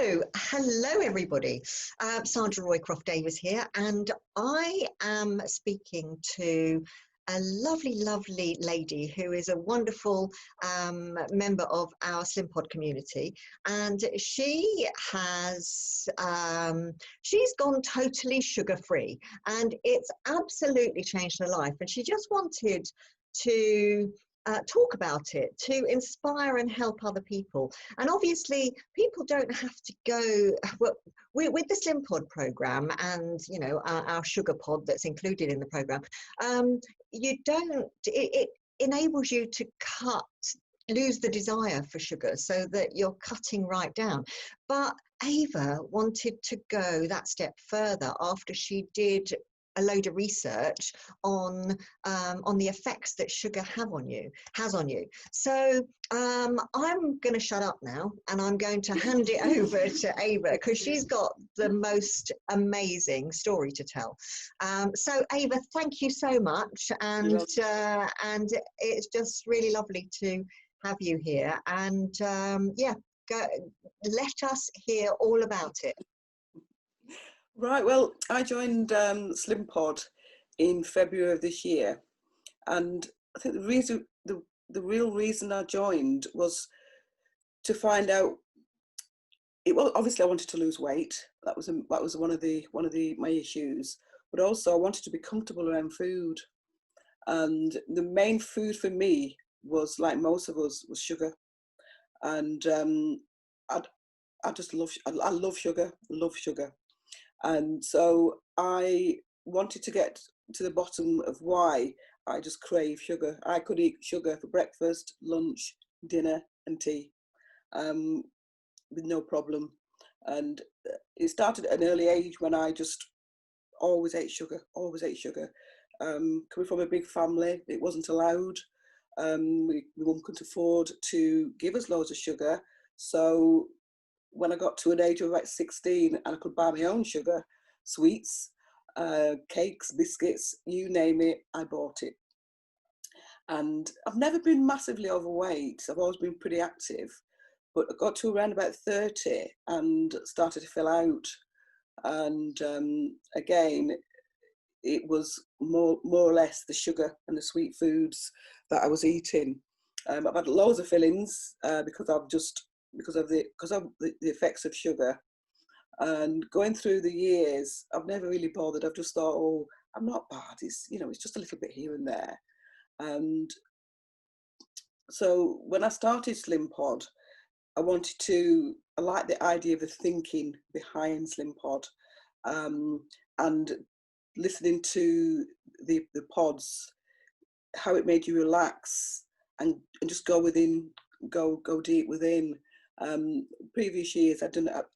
Hello everybody. Sandra Roycroft Davis here, and I am speaking to a lovely lady who is a wonderful member of our Slimpod community, and she has she's gone totally sugar-free, and it's absolutely changed her life, and she just wanted to talk about it, to inspire and help other people. And obviously people don't have to go, well, with the Slimpod program and, you know, our sugar pod that's included in the program, you don't, it enables you to lose the desire for sugar so that you're cutting right down. But Ava wanted to go that step further after she did a load of research on the effects that sugar has on you. So I'm going to shut up now, and I'm going to hand it over to Ava, because she's got the most amazing story to tell. So Ava, thank you so much, and it's just really lovely to have you here. And yeah, let us hear all about it. Right, well, I joined Slimpod in February of this year, and I think the real reason I joined was to find out. Well, obviously I wanted to lose weight. That was one of my issues, but also I wanted to be comfortable around food, and the main food for me was, like most of us, was sugar, and I love sugar. And so I wanted to get to the bottom of why I just crave sugar. I could eat sugar for breakfast, lunch, dinner and tea with no problem. And it started at an early age when I just always ate sugar. Coming from a big family, it wasn't allowed. My mum couldn't afford to give us loads of sugar. So when I got to an age of about 16 and I could buy my own sugar, sweets, cakes, biscuits, you name it, I bought it. And I've never been massively overweight. I've always been pretty active, but I got to around about 30 and started to fill out. And again, it was more or less the sugar and the sweet foods that I was eating. I've had loads of fillings because of the effects of sugar. And going through the years, I've never really bothered. I've just thought, oh, I'm not bad. It's just a little bit here and there. And so when I started Slimpod, I like the idea of the thinking behind Slimpod, and listening to the pods, how it made you relax and just go deep within. Previous years I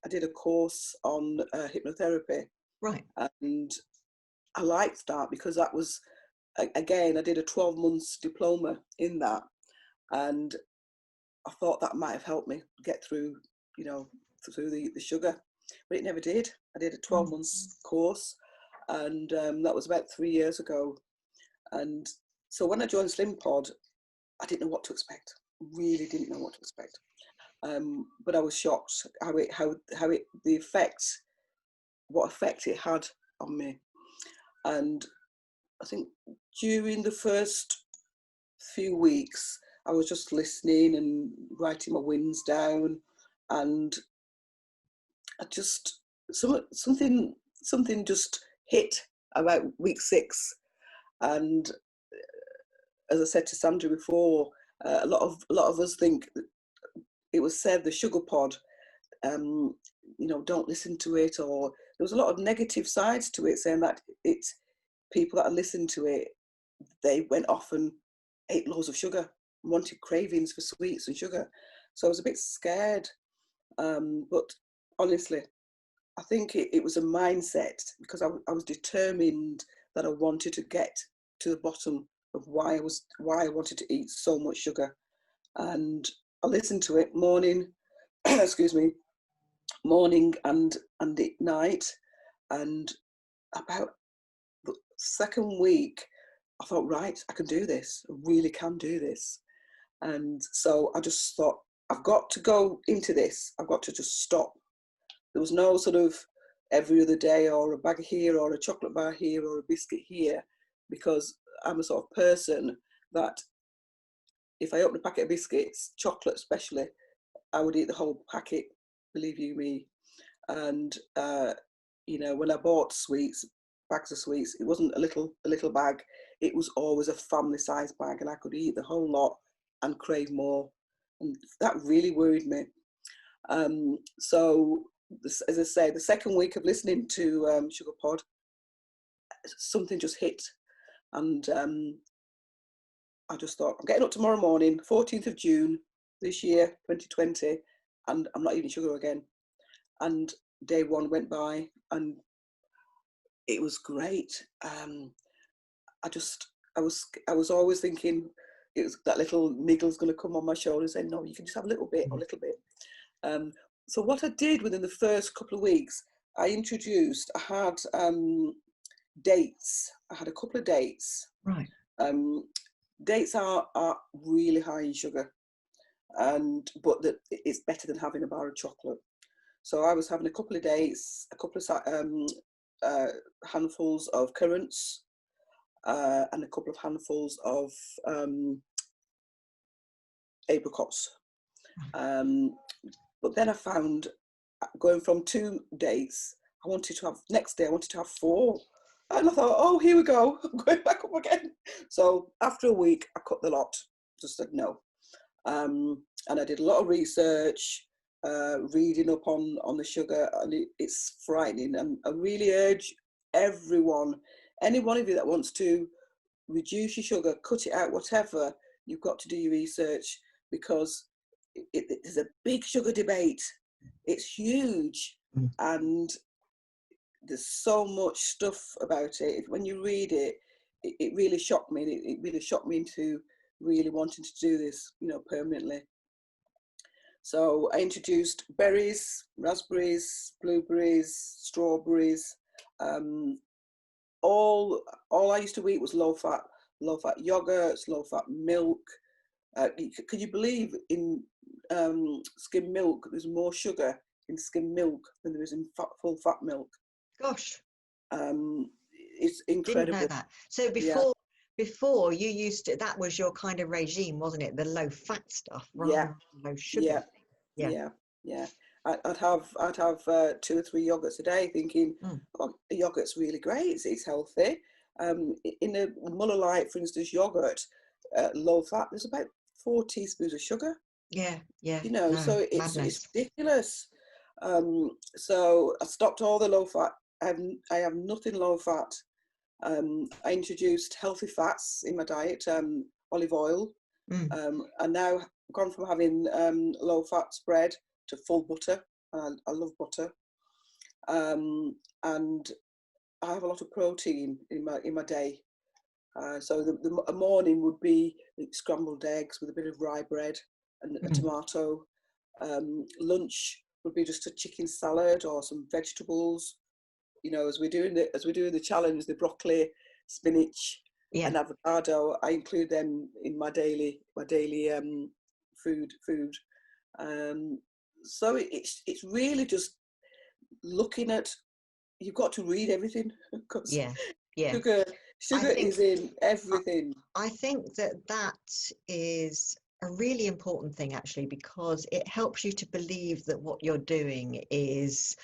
did a course on hypnotherapy, right, and I liked that because that was, again, I did a 12 months diploma in that, and I thought that might have helped me get through the sugar, but it never did. I did a 12 months course, and that was about 3 years ago. And so when I joined Slimpod, I didn't know what to expect. Really didn't know what to expect. But I was shocked what effect it had on me. And I think during the first few weeks, I was just listening and writing my wins down, and I just something just hit about week 6. And as I said to Sandra before, a lot of us think it was said the sugar pod, don't listen to it, or there was a lot of negative sides to it, saying that it's people that listened to it, they went off and ate loads of sugar, wanted cravings for sweets and sugar. So I was a bit scared, but honestly, I think it was a mindset, because I was determined that I wanted to get to the bottom of why I wanted to eat so much sugar. And I listened to it morning, morning and at night. And about the second week, I thought, right, I can do this. I really can do this. And so I just thought, I've got to go into this. I've got to just stop There was no sort of every other day or a bag here or a chocolate bar here or a biscuit here, because I'm a sort of person that if I open a packet of biscuits, chocolate especially, I would eat the whole packet, believe you me. And you know, when I bought sweets, bags of sweets, it wasn't a little bag. It was always a family-sized bag, and I could eat the whole lot and crave more. And that really worried me. So, as I say, the second week of listening to Sugar Pod, something just hit, and I just thought, I'm getting up tomorrow morning, 14th of June this year, 2020, and I'm not eating sugar again. And day one went by, and it was great. I was always thinking it was that little niggle's going to come on my shoulder and say, no, you can just have a little bit or a little bit. So what I did within the first couple of weeks, I had dates. I had a couple of dates. Right. Dates are really high in sugar, but it's better than having a bar of chocolate. So I was having a couple of dates, a couple of handfuls of currants, and a couple of handfuls of apricots. But then I found, going from 2 dates, next day I wanted to have 4. And I thought, oh, here we go, I'm going back up again. So after a week, I cut the lot, just said no. And I did a lot of research, reading up on the sugar, and it's frightening. And I really urge any one of you that wants to reduce your sugar, cut it out, whatever, you've got to do your research, because there's a big sugar debate. It's huge, and there's so much stuff about it. When you read it, it really shocked me. It really shocked me into really wanting to do this, permanently. So I introduced berries, raspberries, blueberries, strawberries. All I used to eat was low fat yogurts, low fat milk. Can you believe in skim milk, there's more sugar in skim milk than there is in full fat milk? Gosh. It's incredible. Didn't know that. So before you used to, that was your kind of regime, wasn't it? The low fat stuff rather than low sugar. Yeah. I'd have 2 or 3 yogurts a day, thinking, oh, the yogurt's really great. It's healthy. In a Muller Lite, for instance, yogurt, low fat, there's about 4 teaspoons of sugar. Yeah. So it's ridiculous. So I stopped all the low fat. I have nothing low fat. I introduced healthy fats in my diet, olive oil. And now I've gone from having low fat spread to full butter. I love butter. And I have a lot of protein in my day. So the morning would be scrambled eggs with a bit of rye bread and a tomato. Lunch would be just a chicken salad or some vegetables. As we're doing the challenge, the broccoli, spinach, and avocado, I include them in my daily food. So it's really just looking at. You've got to read everything, because sugar is in everything. I think that is a really important thing, actually, because it helps you to believe that what you're doing is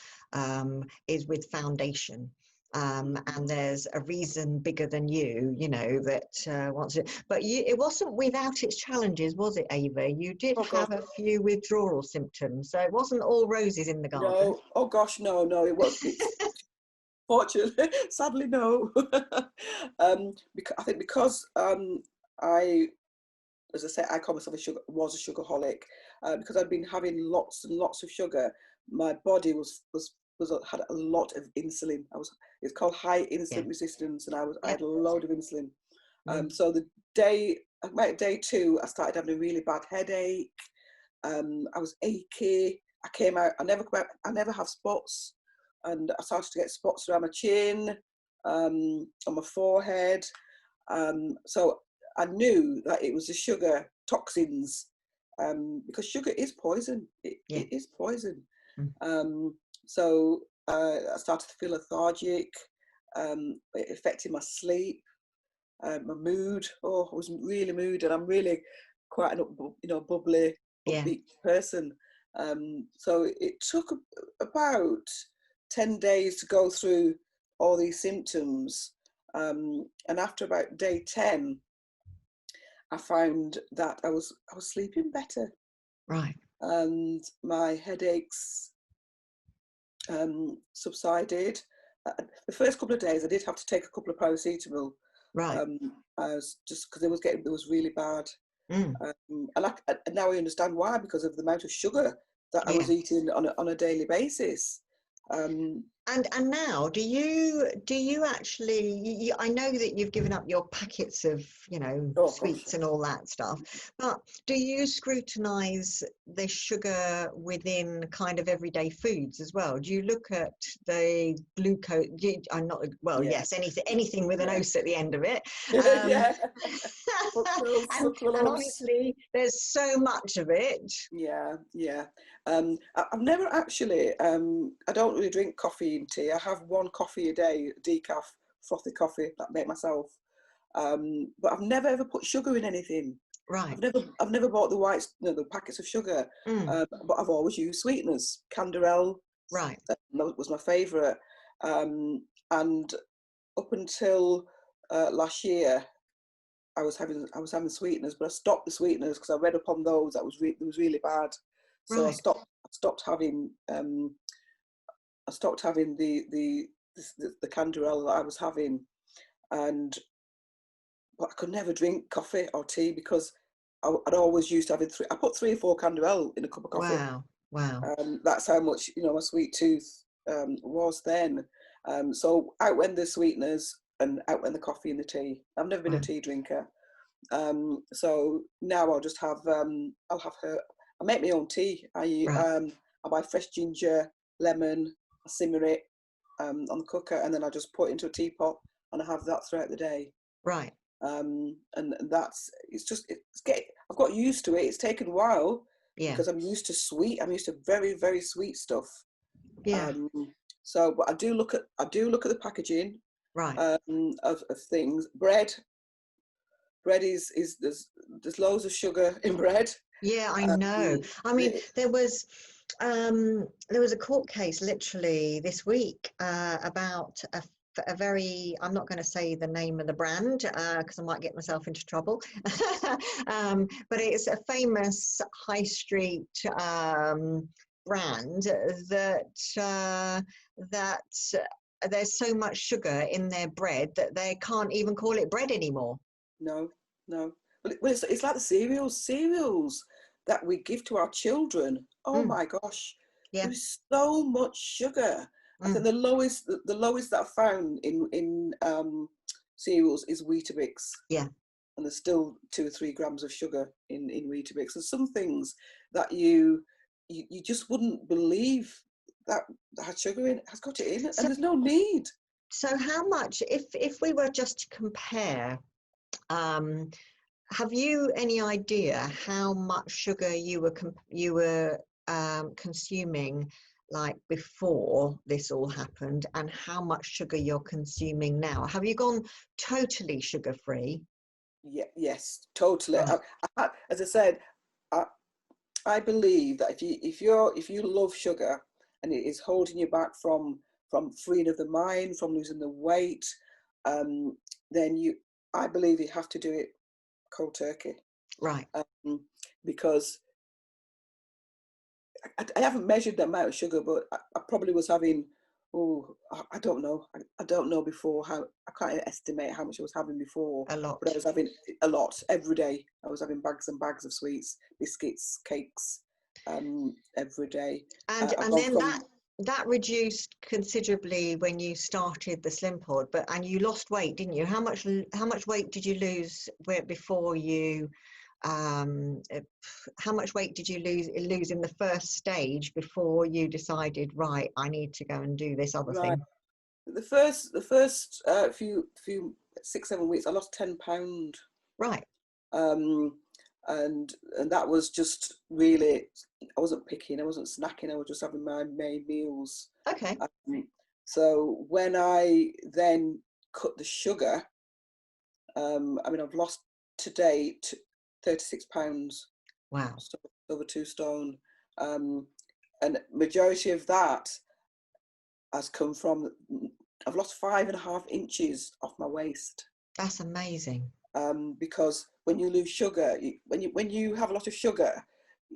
with foundation. And there's a reason bigger than you, that wants it. But it wasn't without its challenges, was it, Ava? You did have a few withdrawal symptoms, so it wasn't all roses in the garden. No, oh gosh, no, it wasn't. Fortunately, sadly, no. Because as I say, I call myself was a sugarholic, because I'd been having lots and lots of sugar. My body had a lot of insulin. It's called high insulin resistance, and I had a load of insulin. So about day 2, I started having a really bad headache. I was achy. I came out. I never have spots. And I started to get spots around my chin, on my forehead. So I knew that it was the sugar toxins, because sugar is poison. It is poison. So I started to feel lethargic. It affected my sleep, my mood. Oh, I was really moody, and I'm really quite an bubbly, Yeah. upbeat person. So it took about 10 days to go through all these symptoms. And after about day 10, I found that I was sleeping better, Right. and my headaches subsided. The first couple of days, I did have to take a couple of paracetamol. Right. I was just because it was really bad. Mm. And now I understand why, because of the amount of sugar that I Yeah. was eating on a daily basis. Um, And now, do you actually? I know that you've given up your packets of oh gosh, sweets and all that stuff, but do you scrutinize the sugar within kind of everyday foods as well? Do you look at the glucose? I'm not well. yeah, Yes, anything with an yeah, os at the end of it. Um, yeah. Fructose, and sucralose. obviously, there's so much of it. Yeah, yeah. I've never actually. I don't really drink coffee and tea. I have one coffee a day, decaf, frothy coffee that I make myself. But I've never ever put sugar in anything. Right. I've never bought the white, the packets of sugar. Mm. But I've always used sweeteners. Canderel, Right. that was my favourite. And up until last year, I was having sweeteners, but I stopped the sweeteners because I read up on those that it was really bad. So Right. I stopped having the Canderel that I was having, and but I could never drink coffee or tea because I'd always used to having three. I put 3 or 4 Canderel in a cup of coffee. Wow. Wow. That's how much my sweet tooth was then. So out went the sweeteners and out went the coffee and the tea. I've never been a Wow. tea drinker. So now I'll just have I'll have her. I make my own tea. Right. I buy fresh ginger, lemon, I simmer it on the cooker, and then I just put it into a teapot and I have that throughout the day. Right. And I've got used to it. It's taken a while Yeah. because I'm used to sweet. I'm used to very, very sweet stuff. Yeah. But I do look at the packaging Right. of things. Bread is there's loads of sugar in bread. Yeah, I know. I mean, there was a court case literally this week about a very, I'm not going to say the name of the brand because I might get myself into trouble. But it's a famous high street brand that there's so much sugar in their bread that they can't even call it bread anymore. No, no. Well, it's like the cereals that we give to our children. Oh Mm. my gosh, Yeah. there is so much sugar. I think Mm. the lowest that I found in cereals is Weetabix. Yeah. And there's still 2 or 3 grams of sugar in Weetabix. There's some things that you just wouldn't believe that had sugar in, has got it in, and there's no need. So how much, if we were just to compare, have you any idea how much sugar you were consuming like before this all happened, and how much sugar you're consuming now? Have you gone totally sugar free? Yeah, yes, totally. Right. As I said, I believe that if you love sugar and it is holding you back from freeing of the mind, from losing the weight, then I believe you have to do it cold turkey. Right. Because I haven't measured the amount of sugar, but I probably was having, I don't know. I don't know before how, I can't estimate how much I was having before. A lot. But I was having a lot every day. I was having bags and bags of sweets, biscuits, cakes, every day. And I've and gone then from, that reduced considerably when you started the Slimpod, and you lost weight, didn't you? How much weight did you lose before you how much weight did you lose in the first stage before you decided, right, I need to go and do this other right, thing? the first few 6-7 weeks, I lost 10 pound. Right. Um, and that was just really, I wasn't picking, I wasn't snacking, I was just having my main meals. Okay. So when I then cut the sugar, I mean, I've lost to date 36 pounds. Wow. So over 2 stone. And majority of that has come from, I've lost 5.5 inches off my waist. That's amazing. Because when you lose sugar, when you have a lot of sugar,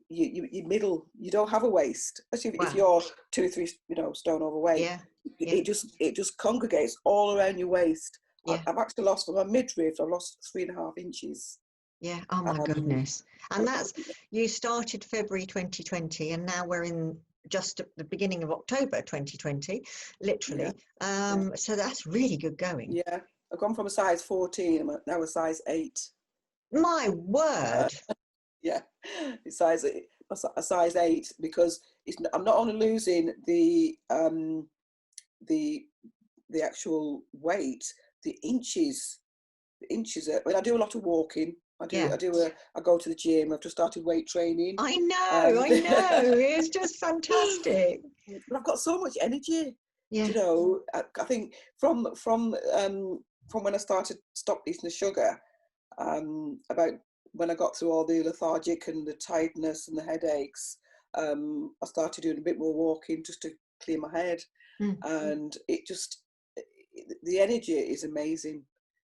you don't have a waist. Especially if you're 2 or 3 stone overweight. Yeah. It just congregates all around your waist. Yeah. I've actually lost, from my midriff, I've lost 3.5 inches. Yeah. Oh my goodness. And that's, you started February 2020, and now we're in just at the beginning of October 2020, literally. So that's really good going. Yeah. I've gone from a size 14, I'm now a size 8. My word. Yeah, a size 8, because I'm not only losing the actual weight, the inches. I mean, I do a lot of walking. I go to the gym. I've just started weight training. I know. It's just fantastic. But I've got so much energy. Yeah. I think from when I stopped eating the sugar, about when I got through all the lethargic and the tiredness and the headaches, I started doing a bit more walking just to clear my head. And the energy is amazing.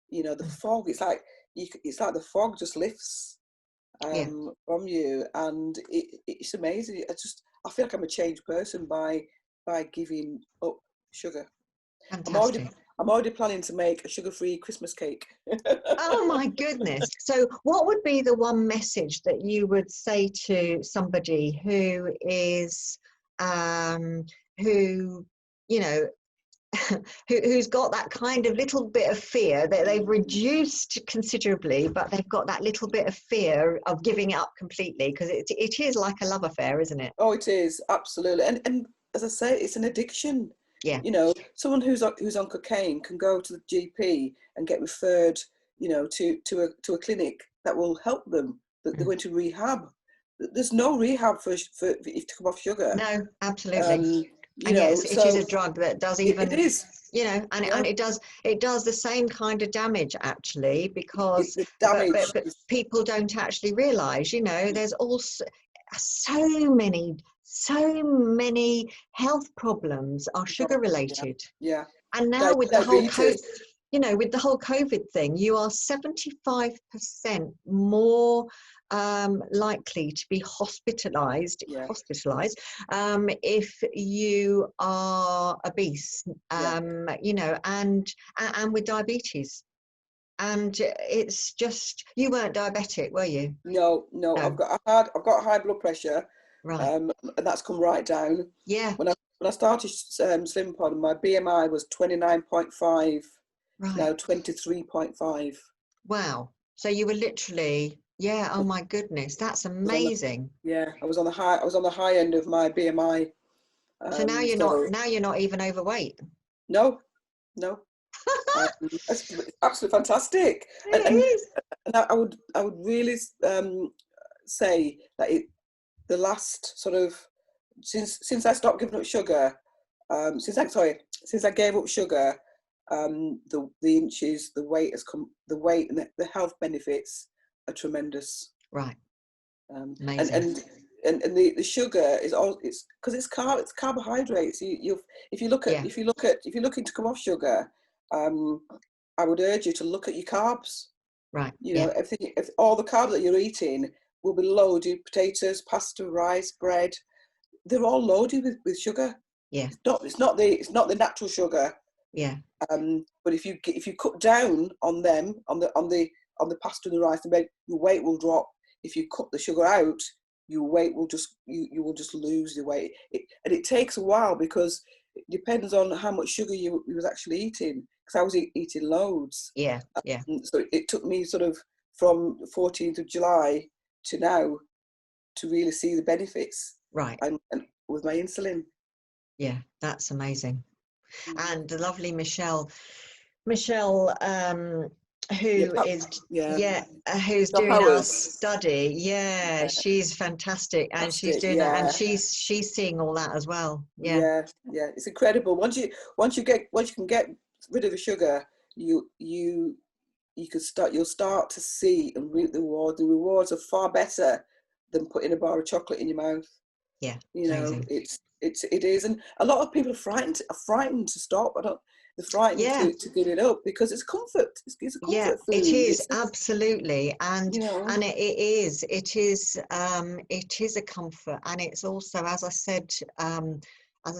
The fog, it's like the fog just lifts from you, and it's amazing. I feel like I'm a changed person by giving up sugar. Fantastic. I'm already planning to make a sugar-free Christmas cake. Oh my goodness. So what would be the one message that you would say to somebody who is who's got that kind of little bit of fear that they've reduced considerably, but they've got that little bit of fear of giving it up completely, because it is like a love affair, isn't it? Oh, it is, absolutely. And as I say, it's an addiction. Yeah. Someone who's on cocaine can go to the GP and get referred, to a clinic that will help them. That they're going to rehab. There's no rehab for if to come off sugar. No, absolutely. And yes, it is a drug that does even, it is, and it does the same kind of damage, actually, because the damage. But people don't actually realise, there's also so many health problems are sugar related. Yeah. And now with the whole COVID thing, you are 75% more likely to be hospitalized if you are obese, and with diabetes. And it's just, you weren't diabetic, were you? No. I've got high blood pressure, right? And that's come right down. Yeah. When I started Slimpod, my BMI was 29.5. Right. Now 23.5. Wow. So you were literally, yeah. Oh my goodness, that's amazing. I was on the high end of my BMI. So now you're not even overweight. No. That's absolutely fantastic. It is. And I would really say that the last sort of since I stopped giving up sugar, since I gave up sugar, the inches, the weight has come, the weight and the health benefits are tremendous. Right. Amazing. And the sugar is all, it's because it's carbohydrates. If you're looking to come off sugar, I would urge you to look at your carbs. Right. If all the carbs that you're eating will be loaded, potatoes, pasta, rice, bread, they're all loaded with sugar. Yeah. It's not the natural sugar. Yeah. But if you cut down on them, on the pasta and the rice and bread, your weight will drop. If you cut the sugar out, your weight will you will just lose the weight. And it takes a while, because it depends on how much sugar you was actually eating. Because I was eating loads. Yeah. So it took me sort of from the 14th of July to now to really see the benefits. Right. And with my insulin. Yeah, that's amazing. And the lovely Michelle who is who's Dr. doing our Powers. study. Yeah, she's fantastic, and she's doing that, and she's seeing all that as well. Yeah, it's incredible. Once you can get rid of the sugar, you'll start to see and reap the reward. The rewards are far better than putting a bar of chocolate in your mouth. Yeah, you know, amazing. it is, and a lot of people are frightened to stop. They're frightened to give it up because it's comfort. It's a comfort food. It is absolutely, and and it is a comfort, and it's also, as I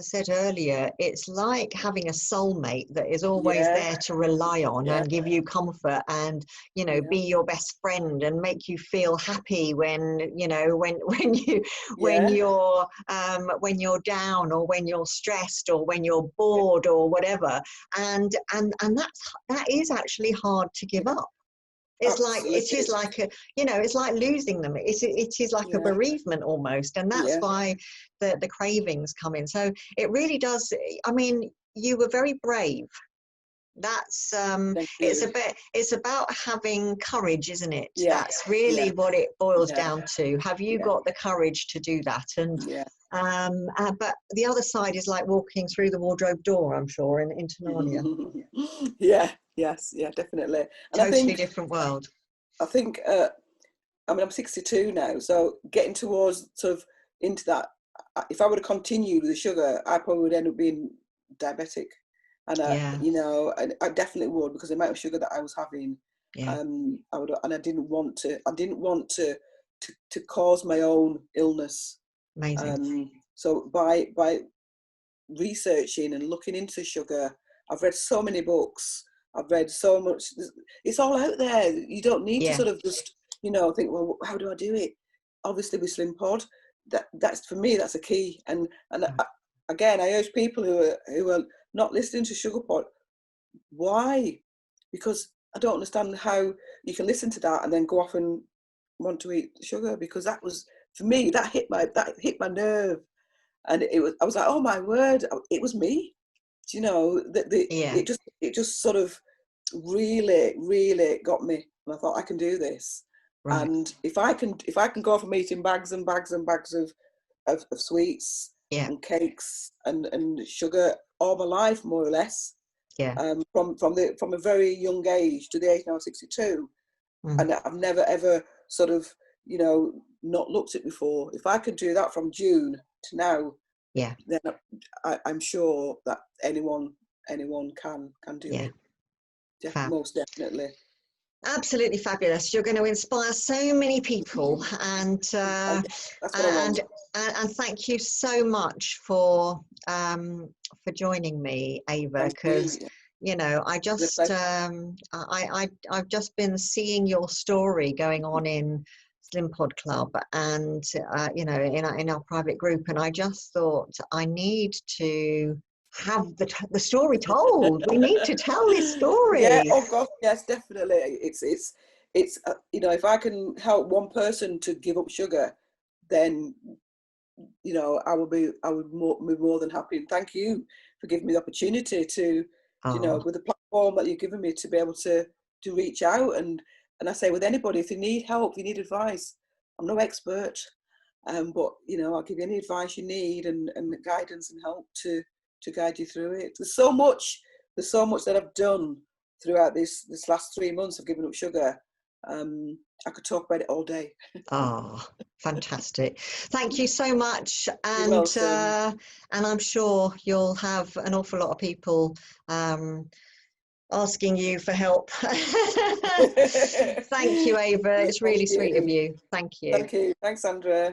said earlier, it's like having a soulmate that is always there to rely on and give you comfort, and be your best friend and make you feel happy when you're down, or when you're stressed, or when you're bored, or whatever, and that is actually hard to give up. It's Absolutely. like, it is like it's like losing them. It is like a bereavement almost, and that's why the cravings come in. So it really does. I mean, you were very brave. That's it's about having courage, isn't it? That's really what it boils down to. Have you got the courage to do that? And but the other side is like walking through the wardrobe door, I'm sure, into Narnia. Yes, definitely. And totally I think, different world. I think, I'm 62 now, so getting towards sort of into that, if I would have continued with the sugar, I probably would end up being diabetic. And I definitely would, because the amount of sugar that I was having, I would, and I didn't want to cause my own illness. Amazing. So by researching and looking into sugar, I've read so many books. I've read so much. It's all out there. You don't need to sort of just think, well, how do I do it? Obviously with Slimpod, that's for me, that's a key. And again, I urge people who are not listening to SugarPod. Why? Because I don't understand how you can listen to that and then go off and want to eat sugar, because that was, for me, that hit my nerve, and I was like, oh my word, it was me. It just sort of really got me, and I thought, I can do this. Right. And if I can go from eating bags and bags and bags of sweets and cakes and sugar all my life, more or less, from a very young age to the age now 62, and I've never ever sort of not looked at before. If I could do that from June to now, then I'm sure that anyone can do it. Most definitely. Absolutely fabulous. You're going to inspire so many people, and thank you so much for joining me, Ava, because I just I've just been seeing your story going on in Slimpod Club, and in our private group, and I just thought, I need to have the story told. We need to tell this story. Oh gosh, yes, definitely. It's if I can help one person to give up sugar, then I would be more than happy. And thank you for giving me the opportunity to with the platform that you've given me, to be able to reach out. And I say, with anybody, if you need help, if you need advice, I'm no expert, but I'll give you any advice you need, and guidance and help to guide you through it. There's so much that I've done throughout this last 3 months of giving up sugar. I could talk about it all day. Oh, fantastic. Thank you so much. And I'm sure you'll have an awful lot of people asking you for help. Thank you, Ava. It's really sweet of you. Thank you. Thank you. Thanks, Andrea.